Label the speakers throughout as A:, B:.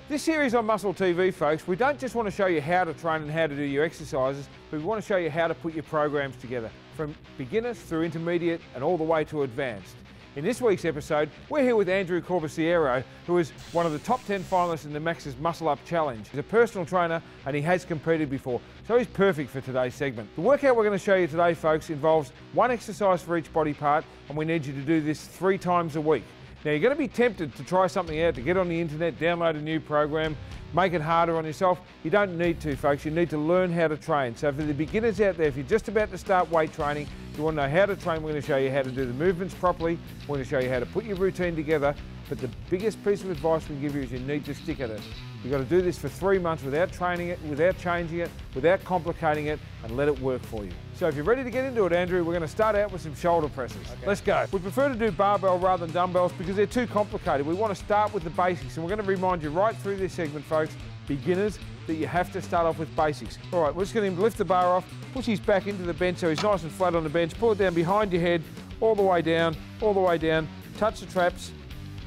A: This series on Muscle TV, folks, we don't just want to show you how to train and how to do your exercises, but we want to show you how to put your programs together, from beginners through intermediate and all the way to advanced. In this week's episode, we're here with Andrew Corbiserio, who is one of the top 10 finalists in the Max's Muscle Up Challenge. He's a personal trainer and he has competed before, so he's perfect for today's segment. The workout we're going to show you today, folks, involves one exercise for each body part, and we need you to do this 3 times a week. Now, you're going to be tempted to try something out, to get on the internet, download a new program, make it harder on yourself. You don't need to, folks. You need to learn how to train. So for the beginners out there, if you're just about to start weight training, you want to know how to train, we're going to show you how to do the movements properly. We're going to show you how to put your routine together. But the biggest piece of advice we can give you is you need to stick at it. You've got to do this for 3 months without training it, without changing it, without complicating it, and let it work for you. So if you're ready to get into it, Andrew, we're going to start out with some shoulder presses. Okay. Let's go. We prefer to do barbell rather than dumbbells because they're too complicated. We want to start with the basics, and we're going to remind you right through this segment, folks, beginners, that you have to start off with basics. All right, we're just going to lift the bar off, push his back into the bench so he's nice and flat on the bench, pull it down behind your head, all the way down, touch the traps,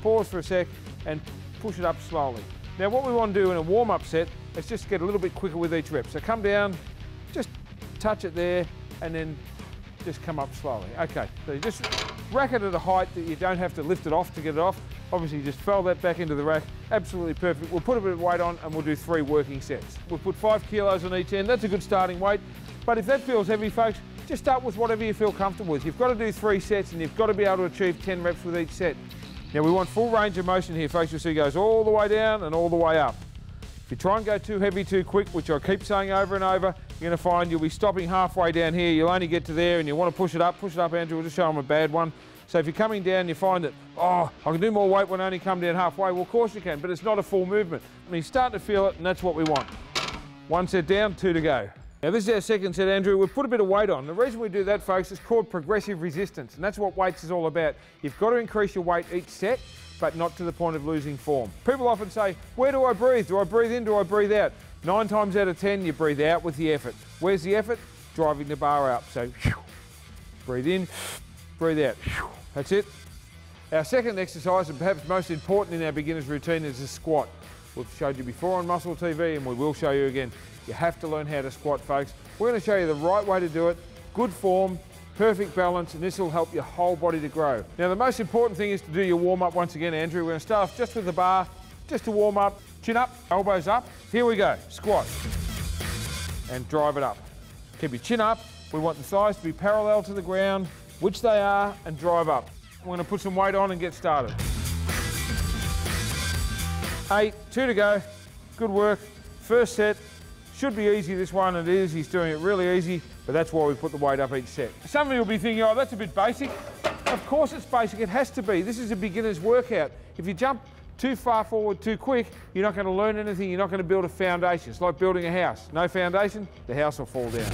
A: pause for a sec, and push it up slowly. Now what we want to do in a warm-up set is just get a little bit quicker with each rep. So come down, just touch it there, and then just come up slowly. Okay, so you just rack it at a height that you don't have to lift it off to get it off. Obviously just fold that back into the rack, absolutely perfect. We'll put a bit of weight on and we'll do 3 working sets. We'll put 5 kilos on each end, that's a good starting weight. But if that feels heavy, folks, just start with whatever you feel comfortable with. You've got to do 3 sets and you've got to be able to achieve 10 reps with each set. Now we want full range of motion here, folks. You'll see it goes all the way down and all the way up. If you try and go too heavy too quick, which I keep saying over and over, you're going to find you'll be stopping halfway down here. You'll only get to there and you want to push it up, Andrew. We'll just show them a bad one. So if you're coming down, you find that, oh, I can do more weight when I only come down halfway. Well, of course you can, but it's not a full movement. I mean, you're starting to feel it, and that's what we want. 1 set down, 2 to go. Now this is our second set, Andrew. We've put a bit of weight on. The reason we do that, folks, is called progressive resistance, and that's what weights is all about. You've got to increase your weight each set, but not to the point of losing form. People often say, where do I breathe? Do I breathe in? Do I breathe out? 9 times out of 10, you breathe out with the effort. Where's the effort? Driving the bar up. So, breathe in, breathe out. That's it. Our second exercise, and perhaps most important in our beginner's routine, is a squat. We've showed you before on Muscle TV, and we will show you again. You have to learn how to squat, folks. We're going to show you the right way to do it, good form, perfect balance, and this will help your whole body to grow. Now, the most important thing is to do your warm-up once again, Andrew. We're going to start off just with the bar, just to warm up. Chin up, elbows up. Here we go, squat. And drive it up. Keep your chin up. We want the thighs to be parallel to the ground, which they are, and drive up. We're going to put some weight on and get started. 8, 2 to go. Good work. First set. Should be easy, this one, and it is. He's doing it really easy, but that's why we put the weight up each set. Some of you will be thinking, oh, that's a bit basic. Of course it's basic. It has to be. This is a beginner's workout. If you jump too far forward too quick, you're not going to learn anything. You're not going to build a foundation. It's like building a house. No foundation, the house will fall down.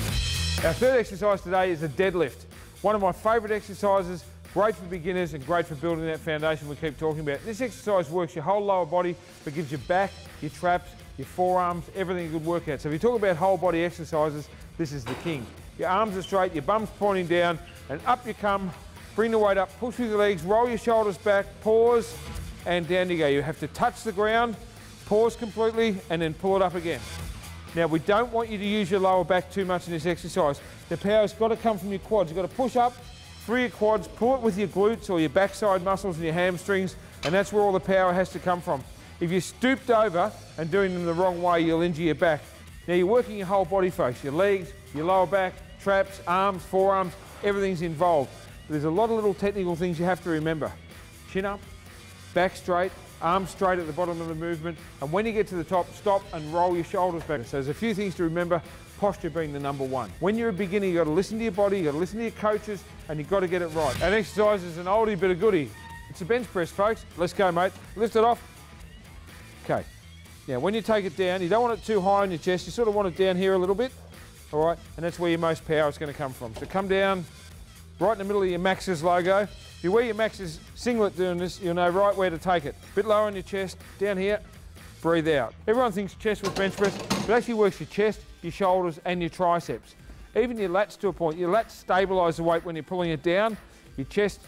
A: Our third exercise today is a deadlift. One of my favourite exercises, great for beginners and great for building that foundation we keep talking about. This exercise works your whole lower body, but gives your back, your traps, your forearms, everything a good workout. So if you talk about whole body exercises, this is the king. Your arms are straight, your bum's pointing down, and up you come. Bring the weight up, push with your legs, roll your shoulders back, pause, and down you go. You have to touch the ground, pause completely, and then pull it up again. Now, we don't want you to use your lower back too much in this exercise. The power's got to come from your quads. You've got to push up through your quads, pull it with your glutes or your backside muscles and your hamstrings, and that's where all the power has to come from. If you're stooped over and doing them the wrong way, you'll injure your back. Now, you're working your whole body, folks. Your legs, your lower back, traps, arms, forearms, everything's involved. There's a lot of little technical things you have to remember. Chin up, back straight, arms straight at the bottom of the movement, and when you get to the top, stop and roll your shoulders back. So there's a few things to remember, posture being the number one. When you're a beginner, you've got to listen to your body, you've got to listen to your coaches, and you've got to get it right. An exercise is an oldie but a goodie. It's a bench press, folks. Let's go, mate. Lift it off. Okay. Now, when you take it down, you don't want it too high on your chest. You sort of want it down here a little bit, all right? And that's where your most power is going to come from. So come down right in the middle of your Max's logo. If you wear your Max's singlet doing this, you'll know right where to take it. A bit lower on your chest, down here, breathe out. Everyone thinks chest with bench press, but it actually works your chest, your shoulders, and your triceps. Even your lats to a point. Your lats stabilise the weight when you're pulling it down. Your chest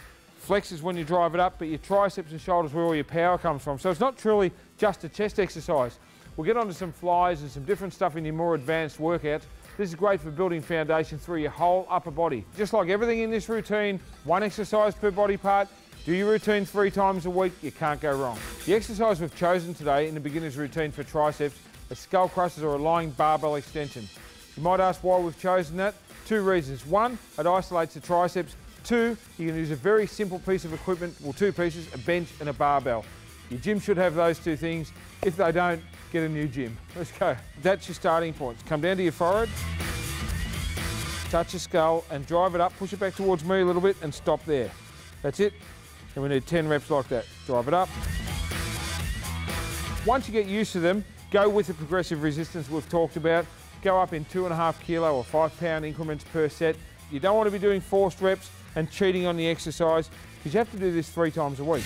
A: flexors when you drive it up, but your triceps and shoulders where all your power comes from. So it's not truly just a chest exercise. We'll get onto some flies and some different stuff in your more advanced workouts. This is great for building foundation through your whole upper body. Just like everything in this routine, one exercise per body part. Do your routine 3 times a week, you can't go wrong. The exercise we've chosen today in the beginner's routine for triceps is skull crushers or a lying barbell extension. You might ask why we've chosen that. 2 reasons. 1, it isolates the triceps. 2, you can use a very simple piece of equipment, well 2 pieces, a bench and a barbell. Your gym should have those 2 things. If they don't, get a new gym. Let's go. That's your starting point. Come down to your forehead, touch your skull and drive it up, push it back towards me a little bit and stop there. That's it. And we need 10 reps like that. Drive it up. Once you get used to them, go with the progressive resistance we've talked about. Go up in 2.5 kilo or 5 pound increments per set. You don't want to be doing forced reps and cheating on the exercise because you have to do this 3 times a week.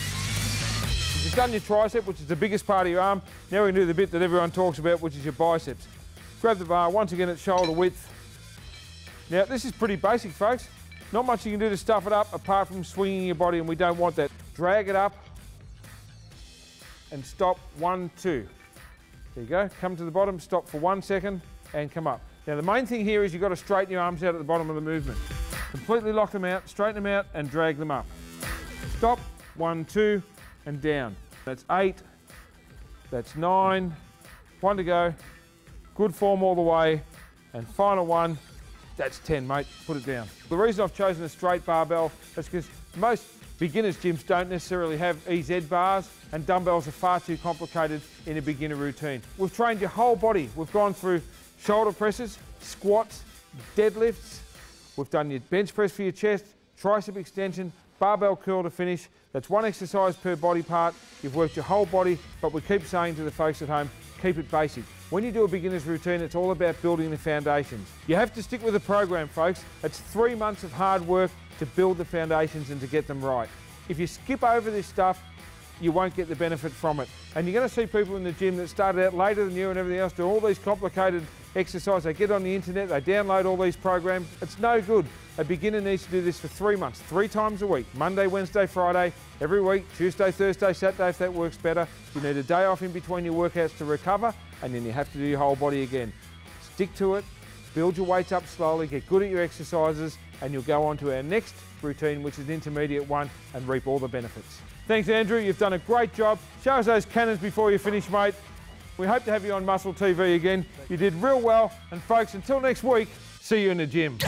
A: You've done your tricep, which is the biggest part of your arm. Now we can do the bit that everyone talks about, which is your biceps. Grab the bar, once again at shoulder width. Now this is pretty basic, folks. Not much you can do to stuff it up apart from swinging your body, and we don't want that. Drag it up and stop. 1, 2. There you go. Come to the bottom, stop for 1 second and come up. Now the main thing here is you've got to straighten your arms out at the bottom of the movement. Completely lock them out, straighten them out and drag them up. Stop. 1, 2 and down. That's 8. That's 9. 1 to go. Good form all the way. And final one. That's 10, mate. Put it down. The reason I've chosen a straight barbell is because most beginners' gyms don't necessarily have EZ bars, and dumbbells are far too complicated in a beginner routine. We've trained your whole body. We've gone through shoulder presses, squats, deadlifts. We've done your bench press for your chest, tricep extension, barbell curl to finish. That's 1 exercise per body part. You've worked your whole body, but we keep saying to the folks at home, keep it basic. When you do a beginner's routine, it's all about building the foundations. You have to stick with the program, folks. It's 3 months of hard work to build the foundations and to get them right. If you skip over this stuff, you won't get the benefit from it. And you're going to see people in the gym that started out later than you and everything else do all these complicated exercises. They get on the internet, they download all these programs. It's no good. A beginner needs to do this for 3 months, 3 times a week, Monday, Wednesday, Friday, every week, Tuesday, Thursday, Saturday if that works better. You need a day off in between your workouts to recover, and then you have to do your whole body again. Stick to it, build your weights up slowly, get good at your exercises, and you'll go on to our next routine, which is an intermediate one, and reap all the benefits. Thanks, Andrew. You've done a great job. Show us those cannons before you finish, mate. We hope to have you on Muscle TV again. You did real well. And folks, until next week, see you in the gym.